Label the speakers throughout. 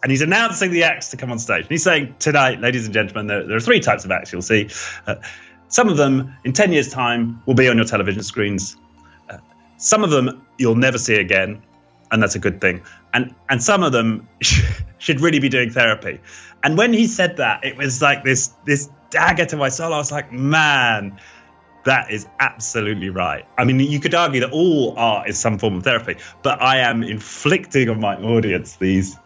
Speaker 1: and he's announcing the acts to come on stage. And he's saying, tonight, ladies and gentlemen, there are three types of acts you'll see. Some of them, in 10 years' time, will be on your television screens. Some of them you'll never see again, and that's a good thing. And some of them should really be doing therapy. And when he said that, it was like this dagger to my soul. I was like, man, that is absolutely right. I mean, you could argue that all art is some form of therapy, but I am inflicting on my audience these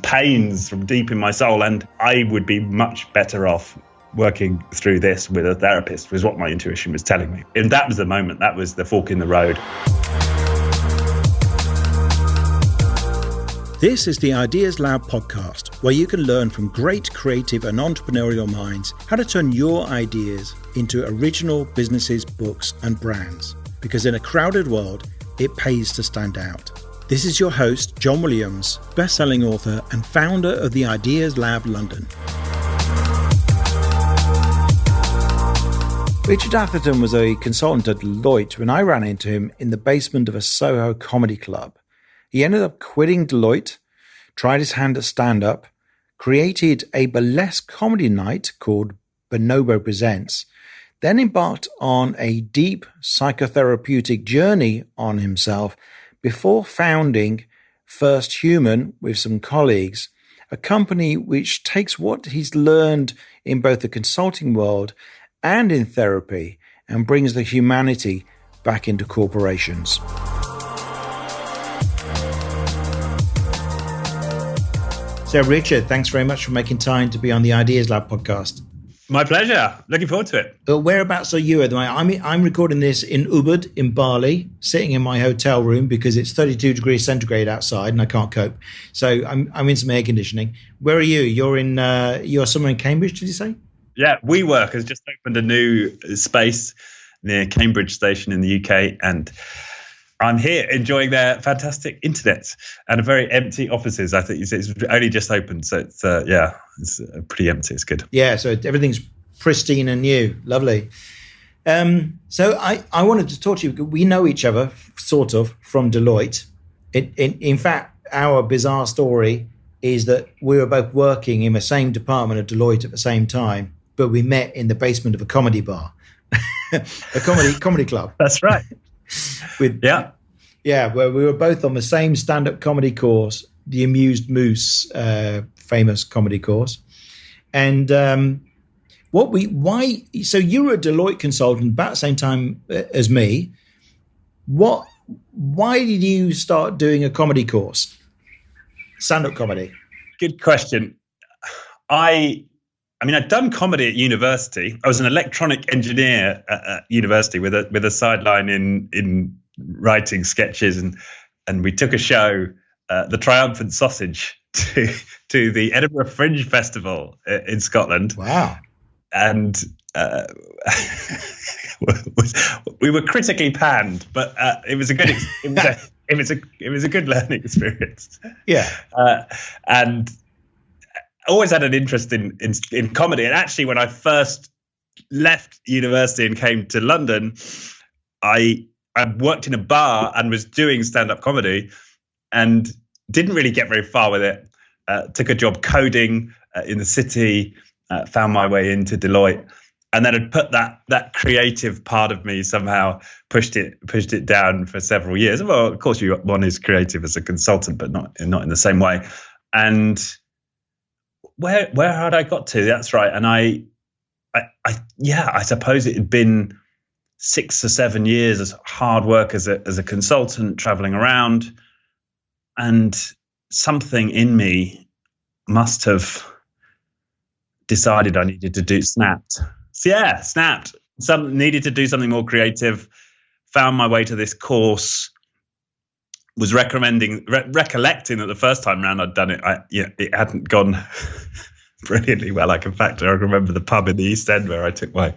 Speaker 1: pains from deep in my soul, and I would be much better off working through this with a therapist, was what my intuition was telling me. And that was the moment. That was the fork in the road.
Speaker 2: This is the Ideas Lab podcast, where you can learn from great creative and entrepreneurial minds how to turn your ideas into original businesses, books, and brands. Because in a crowded world, it pays to stand out. This is your host, John Williams, best-selling author and founder of the Ideas Lab London. Richard Atherton was a consultant at Deloitte when I ran into him in the basement of a SOHO comedy club. He ended up quitting Deloitte, tried his hand at stand-up, created a burlesque comedy night called Bonobo Presents, then embarked on a deep psychotherapeutic journey on himself before founding First Human with some colleagues, a company which takes what he's learned in both the consulting world and in therapy and brings the humanity back into corporations. So, Richard, thanks very much for making time to be on the Ideas Lab podcast.
Speaker 1: My pleasure. Looking forward to it.
Speaker 2: Whereabouts are you at the moment? I'm recording this in Ubud in Bali, sitting in my hotel room because it's 32 degrees centigrade outside and I can't cope. So I'm in some air conditioning. Where are you? You're somewhere in Cambridge, did you say?
Speaker 1: Yeah, WeWork has just opened a new space near Cambridge Station in the UK, and I'm here enjoying their fantastic internet and a very empty offices. I think it's only just opened, so it's pretty empty. It's good.
Speaker 2: Yeah, so everything's pristine and new. Lovely. So I wanted to talk to you. We know each other, sort of, from Deloitte. In fact, our bizarre story is that we were both working in the same department at Deloitte at the same time, but we met in the basement of a comedy bar, a comedy club.
Speaker 1: That's right.
Speaker 2: Where we were both on the same stand-up comedy course, the Amused Moose famous comedy course. And so you were a Deloitte consultant about the same time as me. Why did you start doing a comedy course? Stand-up comedy? Good
Speaker 1: question. I'd done comedy at university. I was an electronic engineer at university with a sideline in writing sketches, and we took a show, The Triumphant Sausage, to the Edinburgh Fringe Festival in Scotland.
Speaker 2: Wow!
Speaker 1: And we were critically panned, but it was a good it was a good learning experience.
Speaker 2: Yeah,
Speaker 1: and always had an interest in comedy. And actually, when I first left university and came to London, I worked in a bar and was doing stand-up comedy and didn't really get very far with it. Took a job coding in the city, found my way into Deloitte, and then had put that creative part of me somehow pushed it down for several years. Well, of course, one is creative as a consultant, but not in the same way. And where had I got to? That's right. And I suppose it had been 6 or 7 years as hard work as a consultant, traveling around, and something in me must have decided I needed to do snapped. Needed to do something more creative. Found my way to this course. Was recollecting that the first time round I'd done it, it hadn't gone brilliantly well. In fact, I remember the pub in the East End where I took my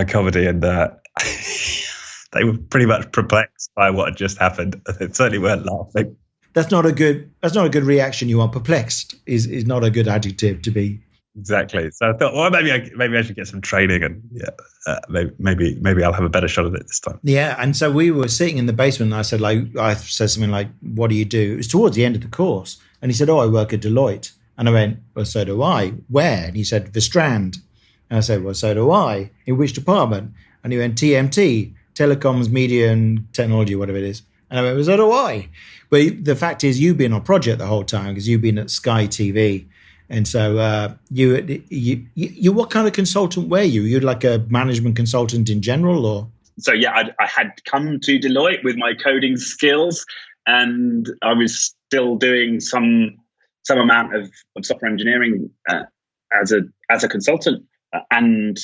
Speaker 1: comedy, and they were pretty much perplexed by what had just happened. They certainly weren't laughing.
Speaker 2: That's not a good reaction. You want perplexed is not a good adjective to be.
Speaker 1: Exactly. So I thought, well, maybe I should get some training, and maybe I'll have a better shot at it this time.
Speaker 2: Yeah. And so we were sitting in the basement, and I said something like, "What do you do?" It was towards the end of the course, And he said, oh, I work at Deloitte. And I went, well, so do I. Where? And he said, the Strand. And I said, well, so do I. In which department? And he went, TMT, Telecoms, Media and Technology, whatever it is. And I went, well, so do I. But the fact is, you've been on project the whole time because you've been at Sky TV. And so you what kind of consultant were you? You're like a management consultant in general, or?
Speaker 1: So yeah, I had come to Deloitte with my coding skills, and I was still doing some amount of software engineering as a consultant. And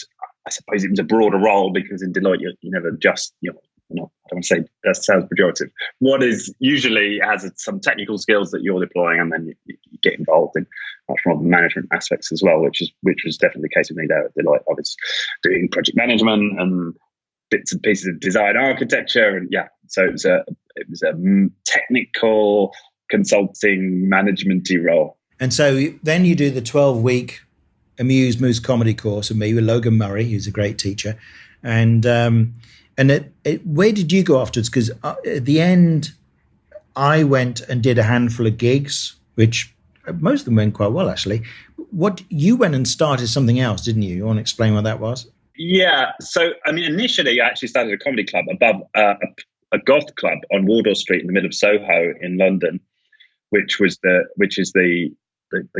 Speaker 1: I suppose it was a broader role because in Deloitte you never just I don't want to say that sounds pejorative. What is usually has some technical skills that you're deploying, and then you get involved in much more management aspects as well, which was definitely the case with me there at Deloitte. I was doing project management and bits and pieces of design architecture, and so it was a technical consulting managementy role.
Speaker 2: And so then you do the 12-week Amuse Moose comedy course with me with Logan Murray, who's a great teacher, and where did you go afterwards? Because at the end, I went and did a handful of gigs, which most of them went quite well, actually. What you went and started something else, didn't you? You want to explain what that was?
Speaker 1: Yeah. So, I mean, initially, I actually started a comedy club above a goth club on Wardour Street in the middle of Soho in London, which is the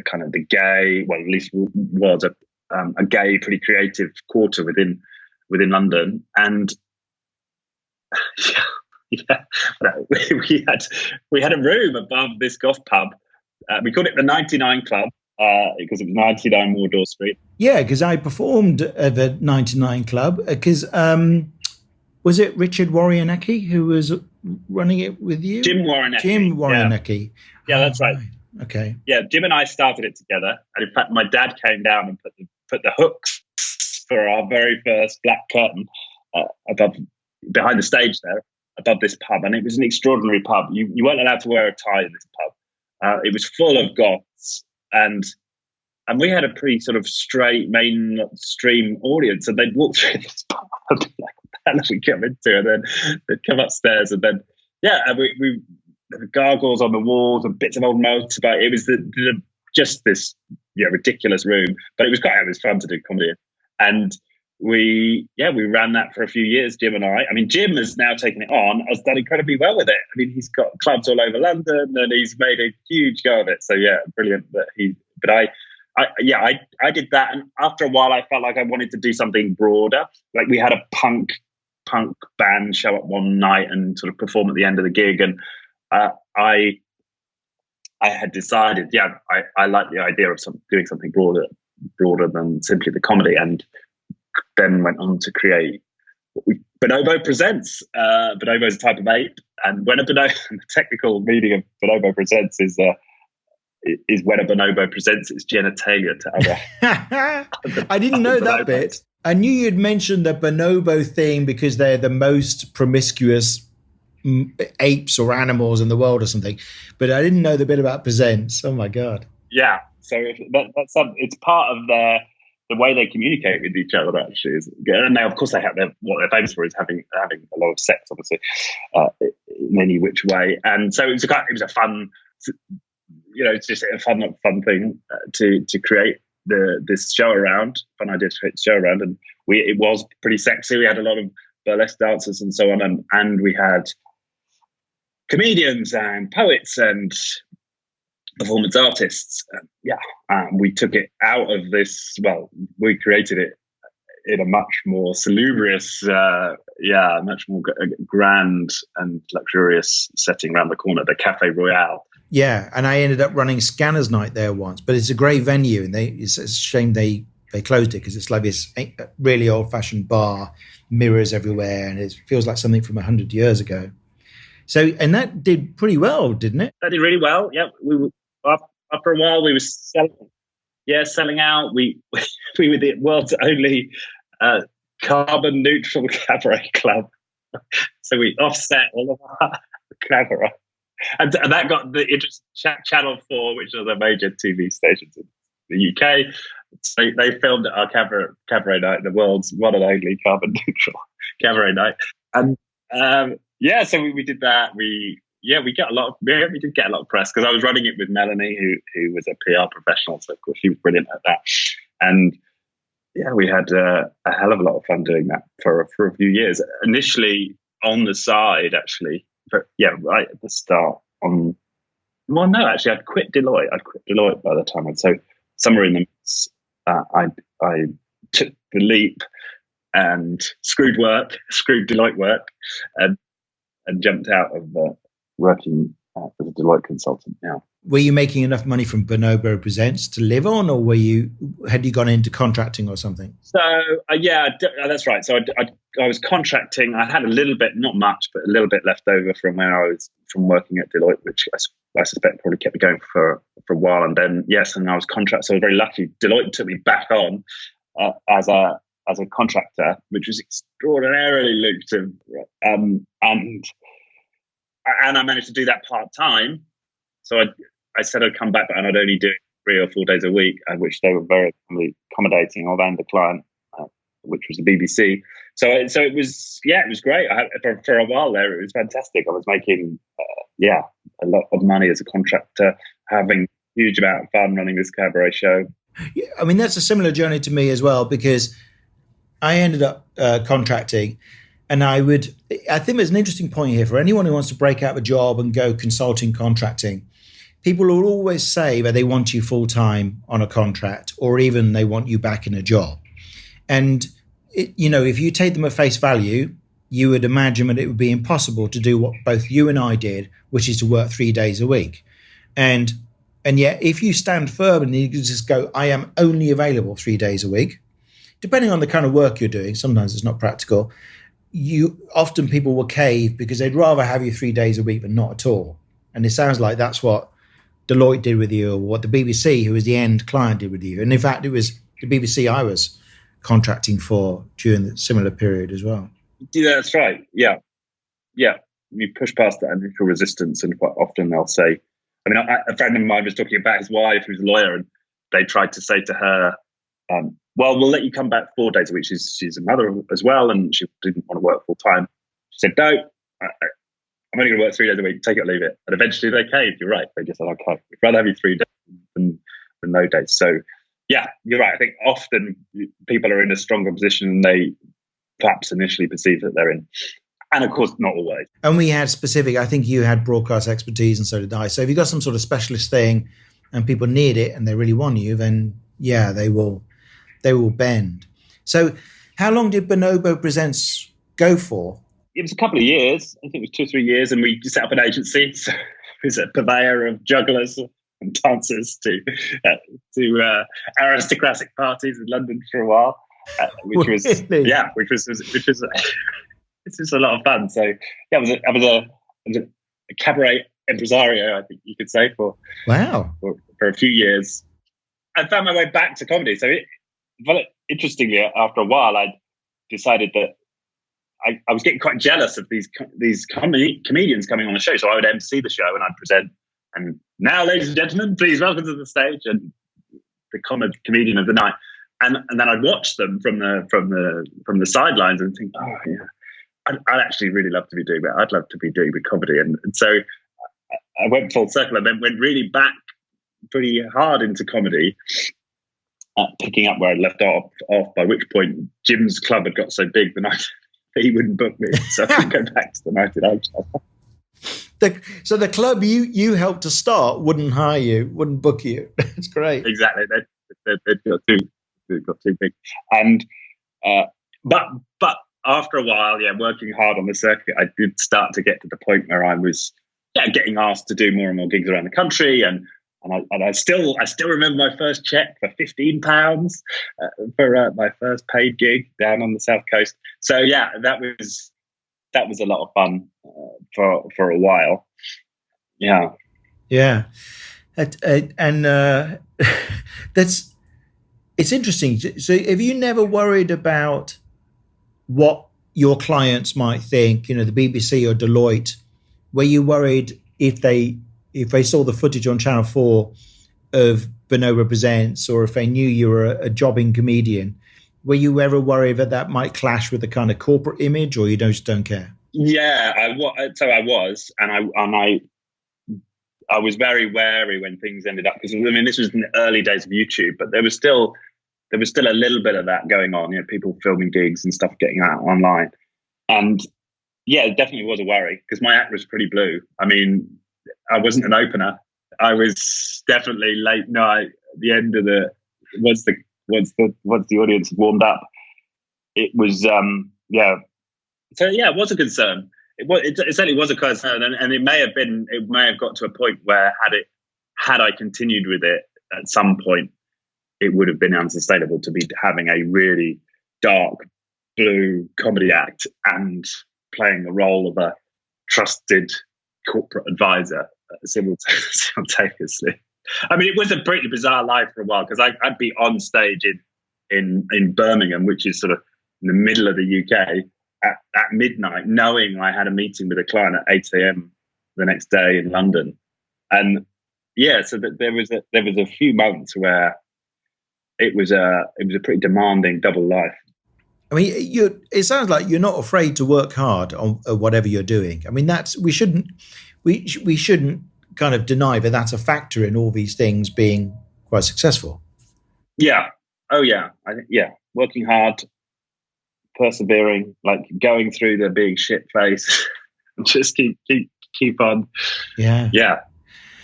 Speaker 1: kind of the gay, well, at least was a gay, pretty creative quarter within London, and we had a room above this goth pub. We called it the 99 Club because it was 99 Wardour Street.
Speaker 2: Yeah, because I performed at the 99 Club. Because was it Richard Warrianecki who was running it with you?
Speaker 1: Jim Warrianecki.
Speaker 2: Jim Warrianecki.
Speaker 1: Yeah, that's right.
Speaker 2: Okay.
Speaker 1: Yeah, Jim and I started it together, and in fact, my dad came down and put the hooks for our very first black curtain behind the stage there, above this pub, and it was an extraordinary pub. You weren't allowed to wear a tie in this pub. It was full of goths, and we had a pretty sort of straight mainstream audience, and they'd walk through this pub and be like, "What the hell have we come into?" And then they'd come upstairs, and then and we there were gargoyles on the walls and bits of old motorbike. It was just this ridiculous room, but it was fun to do comedy, and we ran that for a few years, Jim and I. I mean, Jim has now taken it on, has done incredibly well with it. I mean, he's got clubs all over London and he's made a huge go of it. So yeah, brilliant. But I did that. And after a while, I felt like I wanted to do something broader. Like we had a punk band show up one night and sort of perform at the end of the gig. And I had decided, I like the idea of doing something broader than simply the comedy, and then went on to create Bonobo Presents. Bonobo is a type of ape, and when the technical meaning of Bonobo Presents is when a bonobo presents its genitalia to other.
Speaker 2: I didn't know that bit. I knew you'd mentioned the bonobo thing because they're the most promiscuous apes or animals in the world or something, but I didn't know the bit about presents. Oh my God.
Speaker 1: Yeah. So it's part of the way they communicate with each other, actually. And they, of course, what they're famous for is having a lot of sex, obviously, in any which way. And so it was a fun, it's just a fun thing to create this show around. Fun idea to create the show around, and it was pretty sexy. We had a lot of burlesque dancers and so on, and we had comedians and poets and performance artists. We took it out of this. Well, we created it in a much more salubrious, much more grand and luxurious setting around the corner, the Cafe Royale.
Speaker 2: Yeah, and I ended up running Scanners Night there once, but it's a great venue, and it's a shame they closed it because it's like this really old-fashioned bar, mirrors everywhere, and it feels like something from 100 years ago. So, and that did pretty well, didn't it?
Speaker 1: That did really well. Yeah, we were, after a while we were selling out. We were the world's only carbon neutral cabaret club, so we offset all of our cabaret. And that got the interest. Channel 4, which are the major TV stations in the UK, so they filmed at our cabaret night, the world's one and only carbon neutral cabaret night. And so we did that. We we get a lot of, we did get a lot of press because I was running it with Melanie, who was a PR professional. So of course she was brilliant at that. And yeah, we had a hell of a lot of fun doing that for a few years. Initially on the side, actually, but yeah, right at the start. Well, no, actually, I'd quit Deloitte. By the time. And so somewhere in the midst, I took the leap and screwed Deloitte work, and jumped out of working as a Deloitte consultant now.
Speaker 2: Were you making enough money from Bonobo Presents to live on, or had you gone into contracting or something?
Speaker 1: So yeah, that's right. So I was contracting. I had a little bit, not much, but a little bit left over from where I was from working at Deloitte, which I suspect probably kept me going for a while. And then and I was contract. So I was very lucky. Deloitte took me back on as a contractor, which was extraordinarily lucrative. And I managed to do that part time. So I said I'd come back, and I'd only do it 3 or 4 days a week, which they were very accommodating of, and the client, which was the BBC. So it was great. For a while there, it was fantastic. I was making a lot of money as a contractor, having a huge amount of fun running this cabaret show.
Speaker 2: Yeah, I mean, that's a similar journey to me as well, because I ended up contracting. And I think there's an interesting point here for anyone who wants to break out of a job and go consulting, contracting. People will always say that they want you full time on a contract, or even they want you back in a job. And, if you take them at face value, you would imagine that it would be impossible to do what both you and I did, which is to work 3 days a week. And yet, if you stand firm and you just go, I am only available 3 days a week, depending on the kind of work you're doing, sometimes it's not practical. People will cave because they'd rather have you 3 days a week than not at all. And it sounds like that's what Deloitte did with you, or what the BBC, who was the end client, did with you. And in fact, it was the BBC I was contracting for during the similar period as well.
Speaker 1: Yeah, that's right. Yeah. You push past that initial resistance, and quite often they'll say, a friend of mine was talking about his wife, who's a lawyer, and they tried to say to her, well, we'll let you come back 4 days a week. She's a mother as well, and she didn't want to work full time. She said, no, I'm only going to work 3 days a week, take it or leave it. And eventually they caved. You're right. They just said, okay, we'd rather have you 3 days than no days. So yeah, you're right. I think often people are in a stronger position than they perhaps initially perceive that they're in. And of course, not always.
Speaker 2: And we had I think you had broadcast expertise, and so did I. So if you've got some sort of specialist thing and people need it and they really want you, then yeah, they will bend. So how long did Bonobo Presents go for?
Speaker 1: It was a couple of years. I think it was 2 or 3 years, and we set up an agency. So it was a purveyor of jugglers and dancers to aristocratic parties in London for a while, which was a lot of fun. So yeah, I was a cabaret impresario, I think you could say, for a few years. I found my way back to comedy. So interestingly, after a while, I decided that I was getting quite jealous of these comedians coming on the show. So I would MC the show and I'd present. And now, ladies and gentlemen, please welcome to the stage and the comedian of the night. And then I'd watch them from the sidelines and think, oh yeah, I'd actually really love to be doing that. I'd love to be doing the comedy. And so I went full circle and then went really back pretty hard into comedy, picking up where I'd left off, by which point Jim's club had got so big the night that he wouldn't book me. So I could go back to the 99 club.
Speaker 2: So the club you helped to start wouldn't hire you, wouldn't book you. It's great.
Speaker 1: Exactly. They got too big. And but after a while, working hard on the circuit, I did start to get to the point where I was getting asked to do more and more gigs around the country, and I still remember my first check for £15 for my first paid gig down on the South Coast. So yeah, that was a lot of fun for a while.
Speaker 2: Yeah, and it's interesting. So have you never worried about what your clients might think? The BBC or Deloitte. Were you worried if they saw the footage on Channel 4 of Bonobo Presents, or if they knew you were a jobbing comedian? Were you ever worried that might clash with the kind of corporate image, or you just don't care?
Speaker 1: Yeah, so I was, and I was very wary when things ended up, because I mean this was in the early days of YouTube, but there was still a little bit of that going on. People filming gigs and stuff getting out online, and yeah, it definitely was a worry because my act was pretty blue. I mean, I wasn't an opener. I was definitely late night. At the end of once the audience had warmed up, it was yeah. So yeah, it was a concern. It certainly was a concern, and it may have got to a point where had I continued with it at some point, it would have been unsustainable to be having a really dark blue comedy act and playing the role of a trusted corporate advisor simultaneously. I mean, it was a pretty bizarre life for a while, because I'd be on stage in Birmingham, which is sort of in the middle of the UK, at midnight, knowing I had a meeting with a client at 8 a.m. the next day in London. And yeah, so that there was a few months where it was a pretty demanding double life.
Speaker 2: I mean, it sounds like you're not afraid to work hard on whatever you're doing. I mean, we shouldn't kind of deny that that's a factor in all these things being quite successful.
Speaker 1: Yeah. Oh yeah. I think, yeah. Working hard, persevering, like going through the big shit phase, and just keep on.
Speaker 2: Yeah.
Speaker 1: Yeah.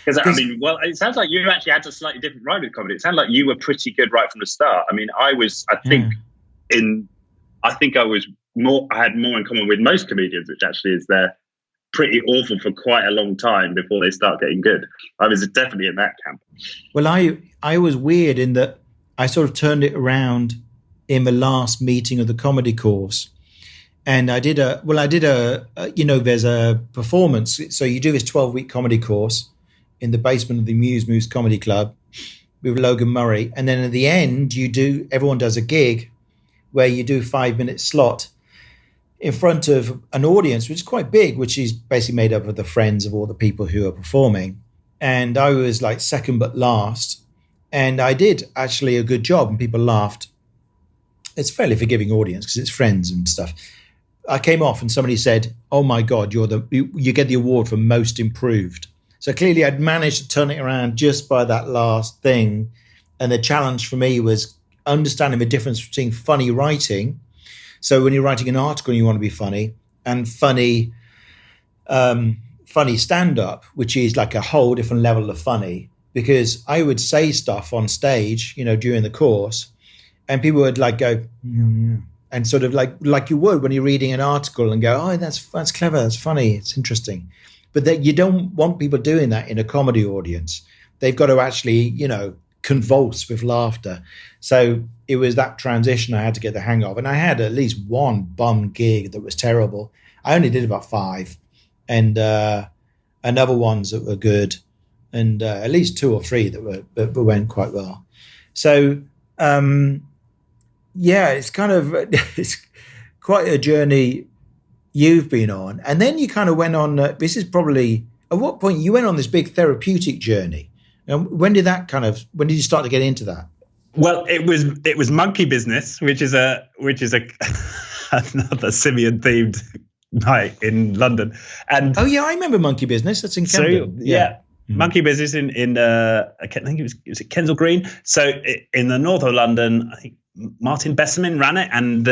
Speaker 1: Because I mean, well, it sounds like you actually had a slightly different ride with comedy. It sounded like you were pretty good right from the start. I mean, I had more in common with most comedians, which actually is they're pretty awful for quite a long time before they start getting good. I was definitely in that camp.
Speaker 2: Well, I was weird in that I sort of turned it around in the last meeting of the comedy course. And I did there's a performance. So you do this 12-week comedy course in the basement of the Muse Comedy Club with Logan Murray. And then at the end, everyone does a gig where you do 5-minute slot in front of an audience, which is quite big, which is basically made up of the friends of all the people who are performing. And I was like second but last. And I did actually a good job and people laughed. It's a fairly forgiving audience because it's friends and stuff. I came off and somebody said, "Oh my God, you get the award for most improved." So clearly I'd managed to turn it around just by that last thing. And the challenge for me was understanding the difference between funny writing. So when you're writing an article and you want to be funny, and funny stand-up, which is like a whole different level of funny, because I would say stuff on stage, during the course, and people would like go, and sort of like you would when you're reading an article and go, "Oh, that's clever, that's funny, it's interesting." But that you don't want people doing that in a comedy audience. They've got to actually, convulse with laughter. So it was that transition I had to get the hang of. And I had at least one bum gig that was terrible. I only did about 5, and other ones that were good, and at least 2 or 3 that went quite well. So it's kind of it's quite a journey you've been on. And then you kind of went on, this is probably, at what point you went on this big therapeutic journey? And when did you start to get into that?
Speaker 1: Well, it was Monkey Business, which is another simian themed night in London. And
Speaker 2: oh yeah, I remember Monkey Business. That's in Camden.
Speaker 1: So, yeah. Mm-hmm. Monkey Business in I think it was Kensal Green. So in the north of London, I think Martin Besserman ran it, and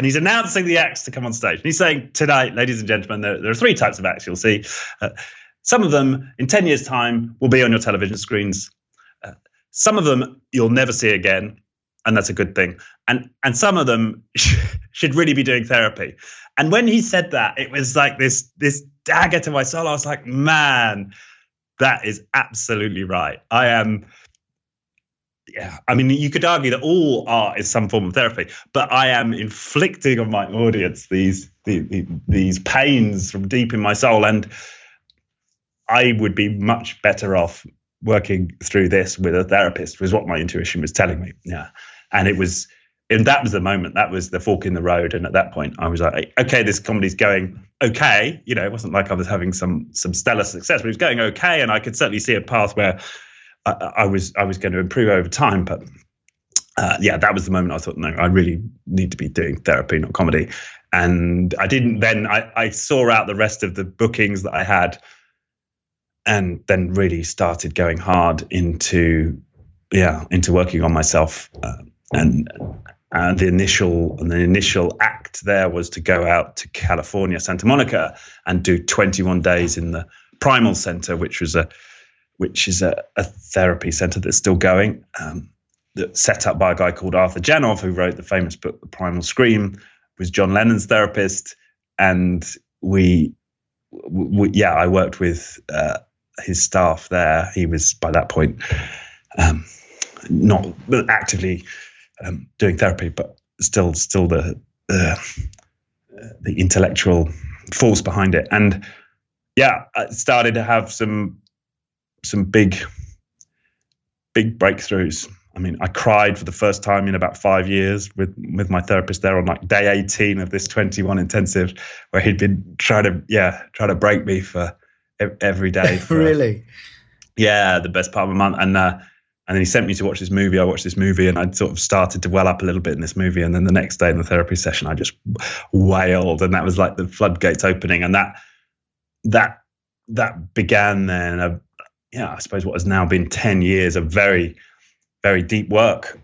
Speaker 1: he's announcing the acts to come on stage. And he's saying, "Tonight, ladies and gentlemen, there are 3 types of acts you'll see. Some of them, in 10 years' time, will be on your television screens. Some of them you'll never see again, and that's a good thing. And some of them should really be doing therapy." And when he said that, it was like this dagger to my soul. I was like, man, that is absolutely right. I mean, you could argue that all art is some form of therapy, but I am inflicting on my audience these pains from deep in my soul, and I would be much better off working through this with a therapist, was what my intuition was telling me. Yeah. And that was the moment, that was the fork in the road. And at that point I was like, okay, this comedy's going okay. It wasn't like I was having some stellar success, but it was going okay. And I could certainly see a path where I was going to improve over time. But that was the moment I thought, no, I really need to be doing therapy, not comedy. And I didn't then, I saw out the rest of the bookings that I had, and then really started going hard into working on myself. And the initial act there was to go out to California, Santa Monica, and do 21 days in the Primal Center, which is a therapy center that's still going, that's set up by a guy called Arthur Janov, who wrote the famous book The Primal Scream, was John Lennon's therapist. And I worked with his staff there. He was by that point not actively doing therapy, but still the intellectual force behind it. And I started to have some big breakthroughs. I mean, I cried for the first time in about 5 years with my therapist there on like day 18 of this 21 intensive, where he'd been trying to break me for every day.
Speaker 2: Really?
Speaker 1: The best part of a month. And then he sent me to watch this movie. I watched this movie, and I sort of started to well up a little bit in this movie. And then the next day in the therapy session, I just wailed, and that was like the floodgates opening. And that began then, I suppose what has now been 10 years of very, very deep work,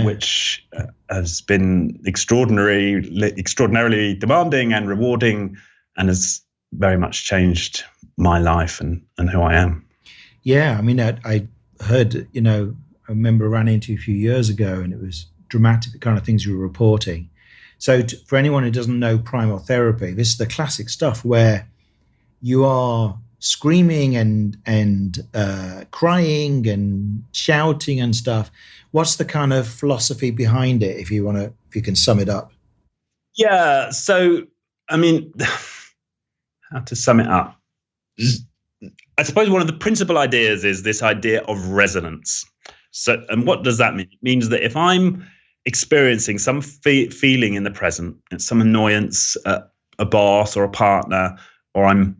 Speaker 1: which has been extraordinarily demanding and rewarding, and has very much changed my life and who I am.
Speaker 2: Yeah, I mean, I heard, I remember I ran into you a few years ago, and it was dramatic, the kind of things you were reporting. So for anyone who doesn't know primal therapy, this is the classic stuff where you are screaming and crying and shouting and stuff. What's the kind of philosophy behind it, if you can sum it up?
Speaker 1: Yeah. So, I mean, how to sum it up? I suppose one of the principal ideas is this idea of resonance. So, and what does that mean? It means that if I'm experiencing some feeling in the present, some annoyance at a boss or a partner, or I'm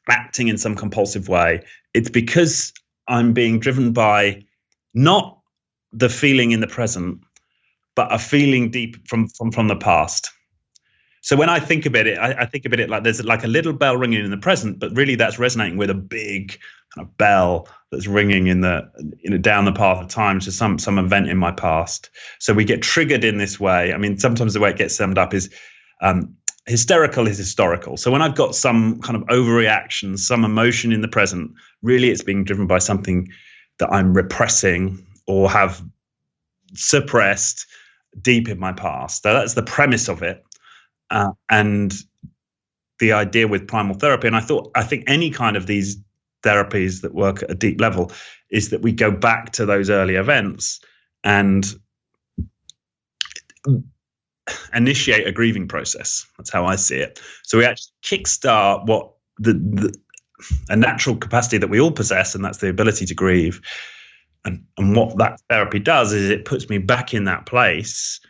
Speaker 1: acting in some compulsive way, it's because I'm being driven by not the feeling in the present, but a feeling deep from the past. So when I think about it, I think about it like there's like a little bell ringing in the present, but really that's resonating with a big kind of bell that's ringing in down the path of time to some event in my past. So we get triggered in this way. I mean, sometimes the way it gets summed up is hysterical is historical. So when I've got some kind of overreaction, some emotion in the present, really it's being driven by something that I'm repressing or have suppressed deep in my past. So that's the premise of it. And the idea with primal therapy, and I think any kind of these therapies that work at a deep level, is that we go back to those early events and initiate a grieving process. That's how I see it. So we actually kickstart what a natural capacity that we all possess, and that's the ability to grieve. And what that therapy does is it puts me back in that place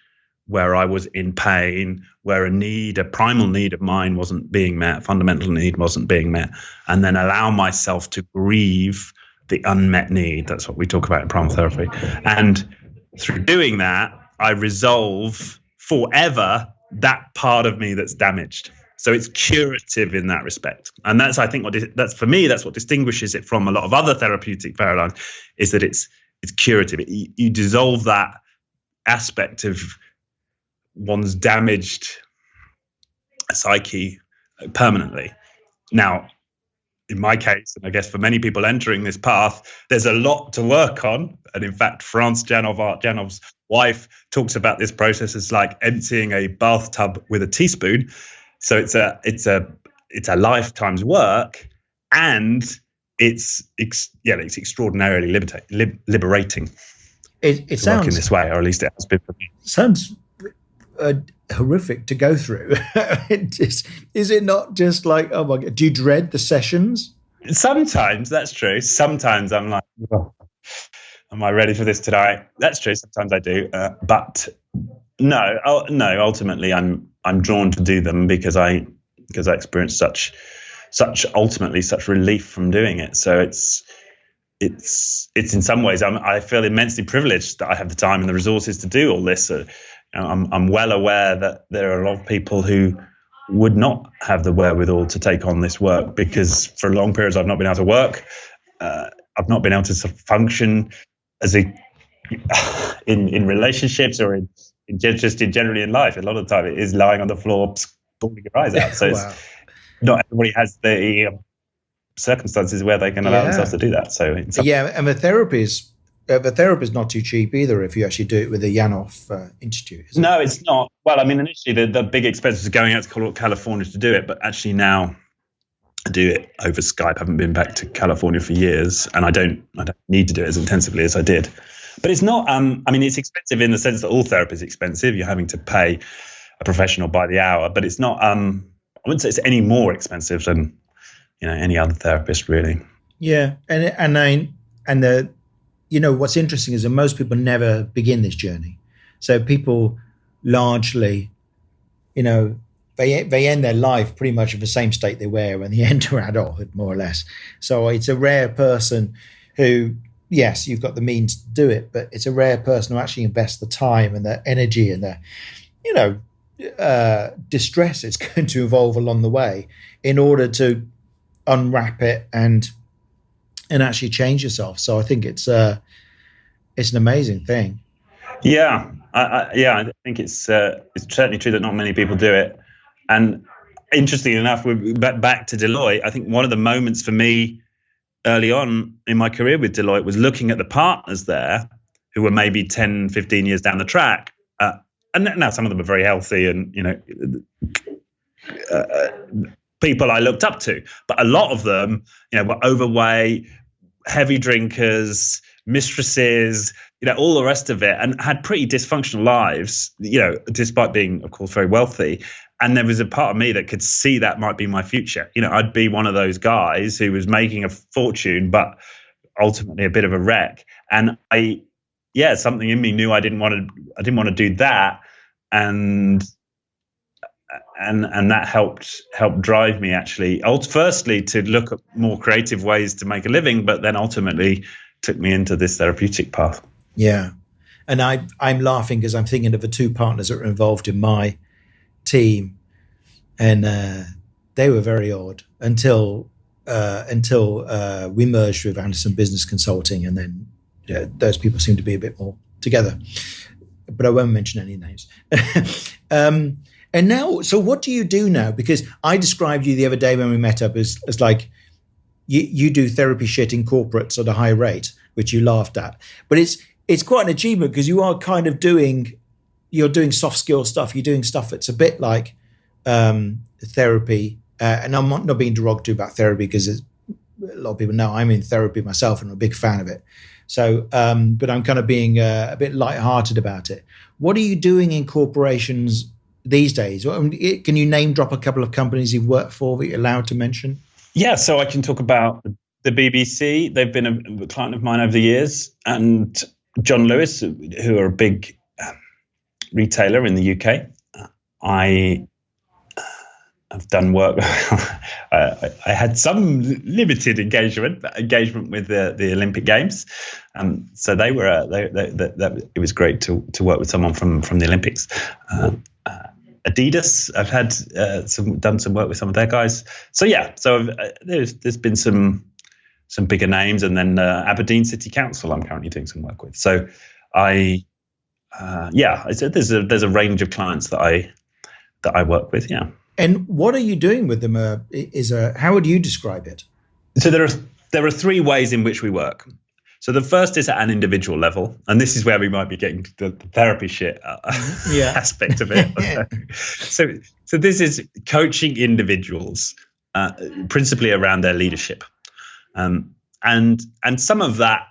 Speaker 1: where I was in pain, where a primal need of mine wasn't being met, fundamental need wasn't being met, and then allow myself to grieve the unmet need. That's what we talk about in primal therapy. And through doing that, I resolve forever that part of me that's damaged. So it's curative in that respect. And that's, I think, that's for me, that's what distinguishes it from a lot of other therapeutic paradigms, is that it's curative. You dissolve that aspect of one's damaged psyche permanently. Now, in my case, and I guess for many people entering this path, there's a lot to work on. And in fact, France Janov's wife talks about this process as like emptying a bathtub with a teaspoon. So it's a lifetime's work, and it's extraordinarily liberating.
Speaker 2: It sounds
Speaker 1: work in this way, or at least it has been for me.
Speaker 2: Sounds horrific to go through. Is it not just like, oh my God, do you dread the sessions?
Speaker 1: Sometimes, that's true. Sometimes I'm like, oh, am I ready for this tonight? That's true. Sometimes I do, but no. Ultimately, I'm drawn to do them because I experience such ultimately such relief from doing it. So it's in some ways I feel immensely privileged that I have the time and the resources to do all this. I'm well aware that there are a lot of people who would not have the wherewithal to take on this work because for long periods I've not been able to work. I've not been able to function as in relationships or just in generally in life. A lot of the time it is lying on the floor, bawling your eyes out. So
Speaker 2: Wow.
Speaker 1: not everybody has the circumstances where they can allow themselves to do that. So
Speaker 2: and the therapy is not too cheap either if you actually do it with the Yanoff Institute.
Speaker 1: No, it's not. Well, I mean, initially the big expense was going out to California to do it, but actually now I do it over Skype. I haven't been back to California for years, and I don't need to do it as intensively as I did. But it's not. I mean, it's expensive in the sense that all therapy is expensive. You're having to pay a professional by the hour, but it's not. I wouldn't say it's any more expensive than any other therapist, really.
Speaker 2: Yeah, and what's interesting is that most people never begin this journey. So people largely, they end their life pretty much in the same state they were when they enter adulthood, more or less. So it's a rare person who, yes, you've got the means to do it, but it's a rare person who actually invests the time and the energy and the, distress it's going to evolve along the way in order to unwrap it and actually change yourself. So I think it's an amazing thing.
Speaker 1: Yeah, I think it's certainly true that not many people do it. And interestingly enough, we're back to Deloitte. I think one of the moments for me early on in my career with Deloitte was looking at the partners there who were maybe 10, 15 years down the track. And now some of them are very healthy and, people I looked up to. But a lot of them, were overweight, heavy drinkers, mistresses, all the rest of it, and had pretty dysfunctional lives, despite being, of course, very wealthy. And there was a part of me that could see that might be my future. I'd be one of those guys who was making a fortune, but ultimately a bit of a wreck. And something in me knew I didn't want to do that. And that helped drive me actually. Firstly, to look at more creative ways to make a living, but then ultimately took me into this therapeutic path.
Speaker 2: Yeah, and I'm laughing because I'm thinking of the two partners that were involved in my team, and they were very odd until we merged with Anderson Business Consulting, and then those people seem to be a bit more together. But I won't mention any names. And now, so what do you do now? Because I described you the other day when we met up as like you do therapy shit in corporates at a high rate, which you laughed at. But it's quite an achievement because you are kind of doing soft skill stuff. You're doing stuff that's a bit like therapy. And I'm not being derogatory about therapy because a lot of people know I'm in therapy myself and I'm a big fan of it. So, but I'm kind of being a bit lighthearted about it. What are you doing in corporations these days? Can you name drop a couple of companies you've worked for that you're allowed to mention?
Speaker 1: Yeah, so I can talk about the BBC. They've been a client of mine over the years, and John Lewis, who are a big retailer in the UK. I have done work. I had some limited engagement with the Olympic Games, so they were. It was great to work with someone from the Olympics. Adidas, I've had done some work with some of their guys. So yeah, there's been some bigger names, and then Aberdeen City Council I'm currently doing some work with. So there's a range of clients that I work with. Yeah.
Speaker 2: And what are you doing with them? How would you describe it?
Speaker 1: So there are three ways in which we work. So the first is at an individual level, and this is where we might be getting to the therapy shit aspect of it. So this is coaching individuals, principally around their leadership, and some of that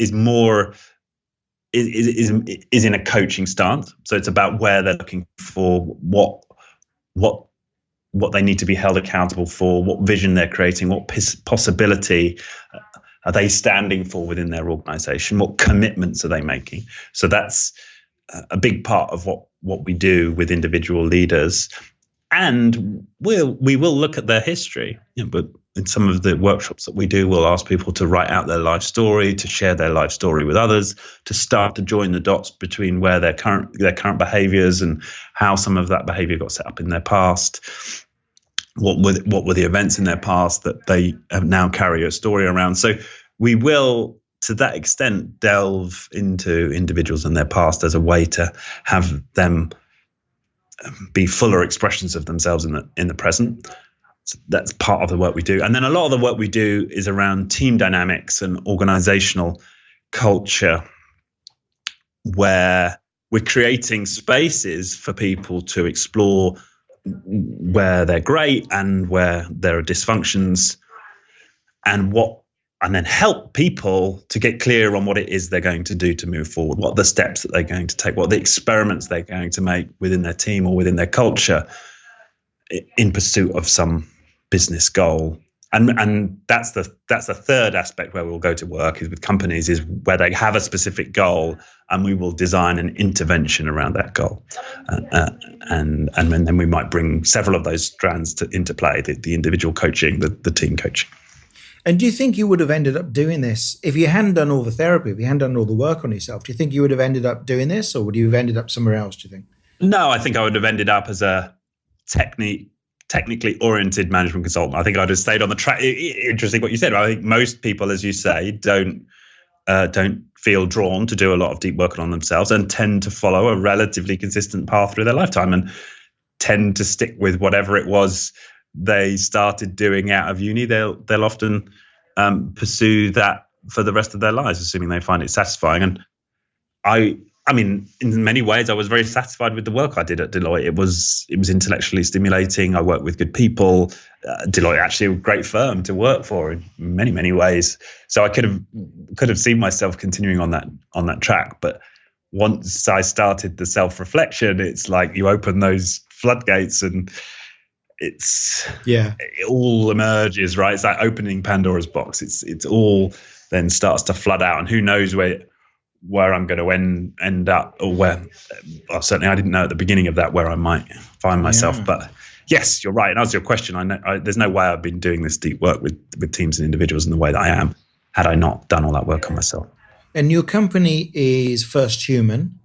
Speaker 1: is more is in a coaching stance. So it's about where they're looking for what they need to be held accountable for, what vision they're creating, what possibility are they standing for within their organization, what commitments are they making. So that's a big part of what we do with individual leaders. And we will look at their history, but in some of the workshops that we do, we'll ask people to write out their life story, to share their life story with others, to start to join the dots between where their current behaviors and how some of that behavior got set up in their past. What were the events in their past that they now carry a story around? So we will, to that extent, delve into individuals and their past as a way to have them be fuller expressions of themselves in the present. So that's part of the work we do. And then a lot of the work we do is around team dynamics and organizational culture, where we're creating spaces for people to explore where they're great and where there are dysfunctions, and then help people to get clear on what it is they're going to do to move forward, what are the steps that they're going to take, what are the experiments they're going to make within their team or within their culture in pursuit of some business goal. And that's the third aspect where we'll go to work, is with companies, is where they have a specific goal, and we will design an intervention around that goal. And then we might bring several of those strands into play, the individual coaching, the team coaching.
Speaker 2: And do you think you would have ended up doing this if you hadn't done all the therapy, if you hadn't done all the work on yourself? Do you think you would have ended up doing this, or would you have ended up somewhere else, do you think?
Speaker 1: No, I think I would have ended up as a technically oriented management consultant. I think I'd have stayed on the track. Interesting what you said. I think most people, as you say, don't feel drawn to do a lot of deep work on themselves and tend to follow a relatively consistent path through their lifetime and tend to stick with whatever it was they started doing out of uni. They'll often pursue that for the rest of their lives, assuming they find it satisfying. And I mean, in many ways, I was very satisfied with the work I did at Deloitte. It was intellectually stimulating. I worked with good people. Deloitte actually a great firm to work for in many, many ways. So I could have seen myself continuing on that track. But once I started the self-reflection, it's like you open those floodgates and it all emerges, right? It's like opening Pandora's box. It's all then starts to flood out, and who knows where I'm going to end up, or where. Well, certainly I didn't know at the beginning of that where I might find myself. Yeah. But yes, you're right. And as your question, I know there's no way I've been doing this deep work with teams and individuals in the way that I am had I not done all that work on myself.
Speaker 2: And your company is First Human,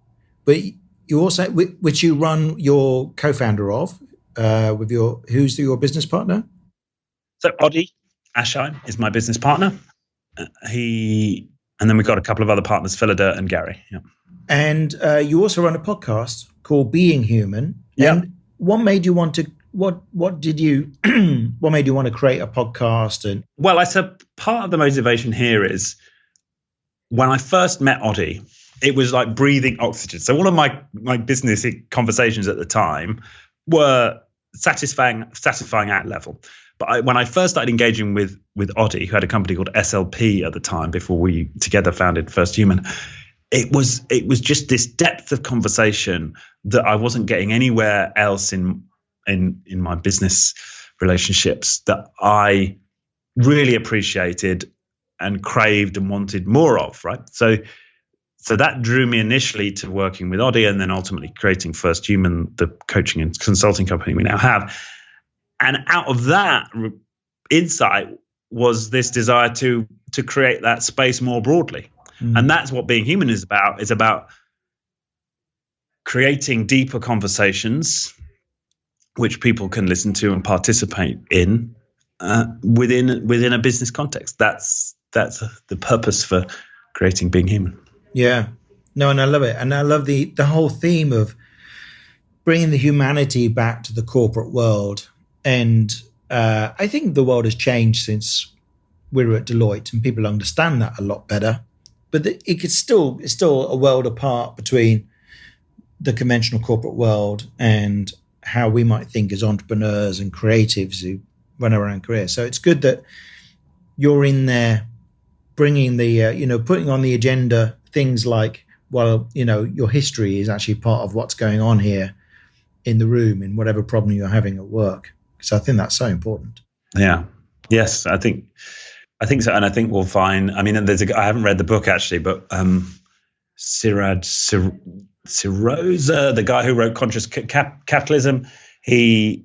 Speaker 2: but you also, which you run, your co-founder of, who's your business partner?
Speaker 1: So Oddy Ashine is my business partner. And then we've got a couple of other partners, Philida and Gary. Yeah.
Speaker 2: And you also run a podcast called Being Human.
Speaker 1: Yeah.
Speaker 2: And what made you want to? What made you want to create a podcast? And
Speaker 1: well, I said part of the motivation here is when I first met Oddy, it was like breathing oxygen. So all of my business conversations at the time were satisfying at level. But when I first started engaging with Oddy, who had a company called SLP at the time, before we together founded First Human, it was just this depth of conversation that I wasn't getting anywhere else in my business relationships, that I really appreciated and craved and wanted more of. Right, so that drew me initially to working with Oddy, and then ultimately creating First Human, the coaching and consulting company we now have. And out of that insight was this desire to create that space more broadly. Mm. And that's what Being Human is about. It's about creating deeper conversations which people can listen to and participate in within a business context. That's the purpose for creating Being Human.
Speaker 2: Yeah. No, and I love it. And I love the whole theme of bringing the humanity back to the corporate world. And I think the world has changed since we were at Deloitte, and people understand that a lot better. But it's still a world apart between the conventional corporate world and how we might think as entrepreneurs and creatives who run our own careers. So it's good that you're in there bringing putting on the agenda things like, well, your history is actually part of what's going on here in the room, in whatever problem you're having at work. So I think that's so important.
Speaker 1: Yeah. Yes, I think so. And I think we'll find, I mean, I haven't read the book actually, but Siraj Siroza, the guy who wrote Conscious Capitalism, I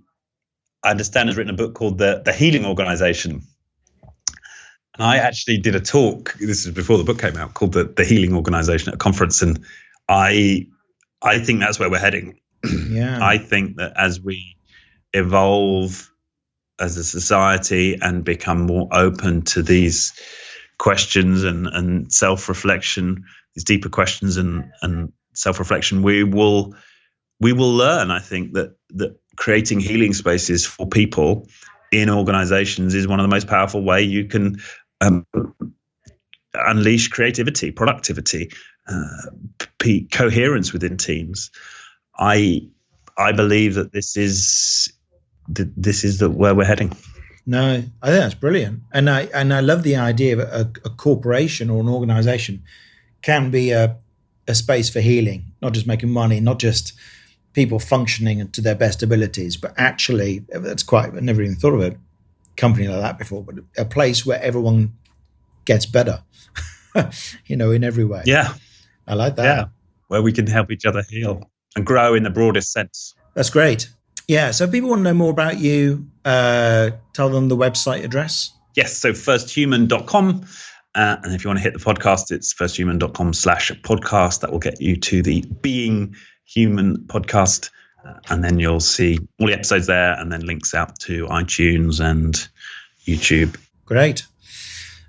Speaker 1: understand has written a book called The Healing Organization, And I actually did a talk, this is before the book came out, called the Healing Organization at a conference. And I think that's where we're heading.
Speaker 2: Yeah.
Speaker 1: I think that as we evolve as a society and become more open to these questions and self-reflection, these deeper questions and self-reflection, we will learn, I think, that creating healing spaces for people in organizations is one of the most powerful way you can unleash creativity, productivity, coherence within teams. I believe that this is where we're heading.
Speaker 2: No, I think that's brilliant, and I love the idea of a corporation or an organization can be a space for healing, not just making money, not just people functioning to their best abilities, but actually, I never even thought of a company like that before, but a place where everyone gets better, in every way.
Speaker 1: Yeah.
Speaker 2: I like that.
Speaker 1: Yeah. Where we can help each other heal and grow in the broadest sense.
Speaker 2: That's great. Yeah. So if people want to know more about you, tell them the website address.
Speaker 1: Yes. So firsthuman.com. And if you want to hit the podcast, it's firsthuman.com/podcast. That will get you to the Being Human podcast. And then you'll see all the episodes there and then links out to iTunes and YouTube.
Speaker 2: Great.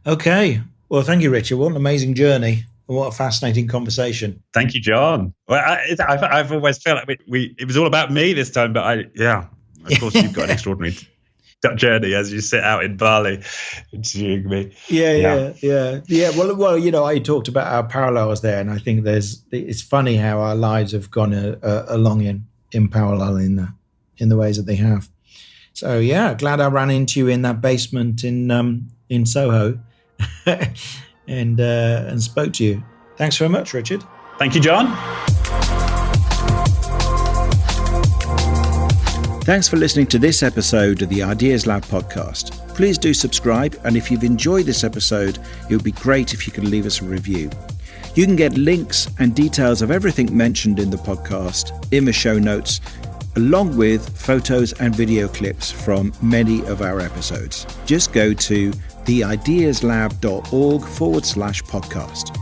Speaker 2: Okay. Well, thank you, Richard. What an amazing journey. What a fascinating conversation.
Speaker 1: Thank you, John. Well, I've always felt like it was all about me this time, but of course you've got an extraordinary journey as you sit out in Bali interviewing me.
Speaker 2: Yeah. Well, I talked about our parallels there, and I think it's funny how our lives have gone along in parallel in the ways that they have. So yeah, glad I ran into you in that basement in Soho and spoke to you. Thanks very much, Richard.
Speaker 1: Thank you, John.
Speaker 2: Thanks for listening to this episode of the Ideas Lab podcast. Please do subscribe, and if you've enjoyed this episode, it would be great if you could leave us a review. You can get links and details of everything mentioned in the podcast in the show notes, along with photos and video clips from many of our episodes. Just go to theideaslab.org/podcast.